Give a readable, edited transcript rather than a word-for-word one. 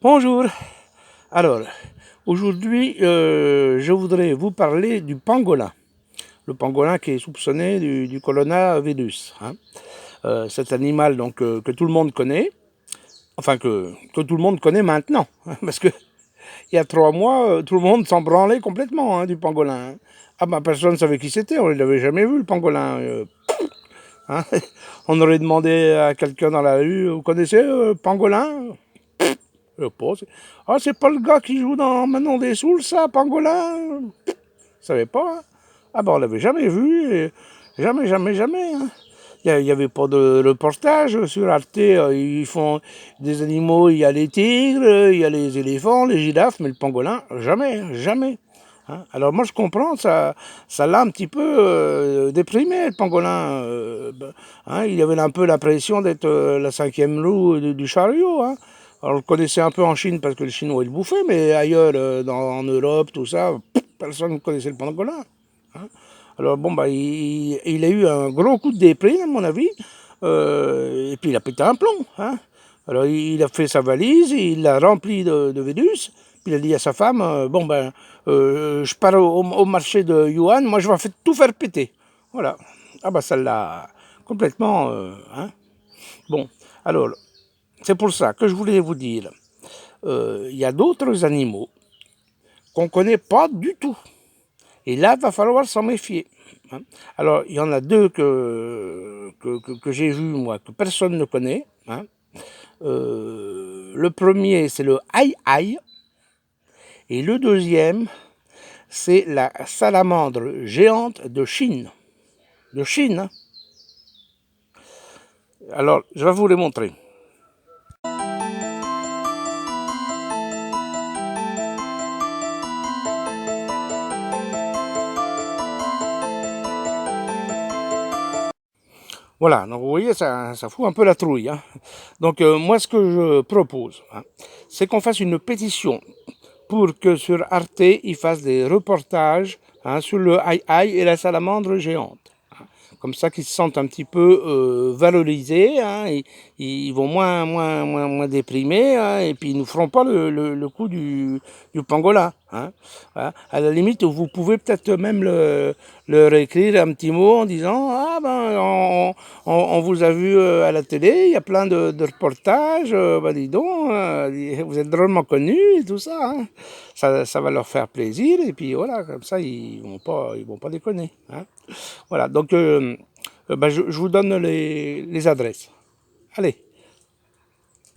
Bonjour. Alors, aujourd'hui, je voudrais vous parler du pangolin. Le pangolin qui est soupçonné du coronavirus. Cet animal donc, que tout le monde connaît, enfin que tout le monde connaît maintenant. Parce que il y a 3 mois, tout le monde s'en branlait complètement du pangolin. Ah ben personne ne savait qui c'était, on ne l'avait jamais vu le pangolin. Hein. On aurait demandé à quelqu'un dans la rue, vous connaissez pangolin? Ah, c'est pas le gars qui joue dans Manon des Souls, ça, Pangolin? Je savais pas. Hein. Ah ben, on l'avait jamais vu. Jamais, jamais, jamais. Hein. Il n'y avait pas de reportage sur Arte. Ils font des animaux, il y a les tigres, il y a les éléphants, les girafes, mais le pangolin, jamais, jamais. Hein. Alors moi je comprends, ça l'a un petit peu déprimé le pangolin. Il avait un peu l'impression d'être la 5e roue du chariot. Hein. Alors, on le connaissait un peu en Chine parce que le Chinois il le bouffait, mais ailleurs, en Europe, tout ça, personne ne connaissait le pangolin. Hein. Alors bon, il a eu un gros coup de déprime, à mon avis, et puis il a pété un plomb. Hein. Alors il a fait sa valise, il l'a remplie de Vénus, puis il a dit à sa femme, je pars au marché de Yuan, moi je vais tout faire péter. Voilà. Ah bah ça l'a complètement... hein. Bon, alors, c'est pour ça que je voulais vous dire, il y a d'autres animaux qu'on ne connaît pas du tout. Et là, il va falloir s'en méfier. Hein. Alors, il y en a deux que j'ai vus, moi, que personne ne connaît. Hein. Le premier, c'est le aïe-aïe. Et le deuxième, c'est la salamandre géante de Chine. De Chine. Hein. Alors, je vais vous les montrer. Voilà, donc vous voyez, ça fout un peu la trouille. Hein. Donc moi, ce que je propose, c'est qu'on fasse une pétition pour que sur Arte, ils fassent des reportages sur le aïe-aïe et la salamandre géante. Comme ça qu'ils se sentent un petit peu valorisés, ils vont moins déprimés, et puis ils ne feront pas le coup du pangolin. Hein. Voilà. À la limite, vous pouvez peut-être même leur écrire un petit mot en disant ah ben on vous a vu à la télé, il y a plein de reportages, dis donc, vous êtes drôlement connus et tout ça, hein. Ça va leur faire plaisir et puis voilà, comme ça ils vont pas déconner. Hein. Voilà, donc je vous donne les adresses. Allez.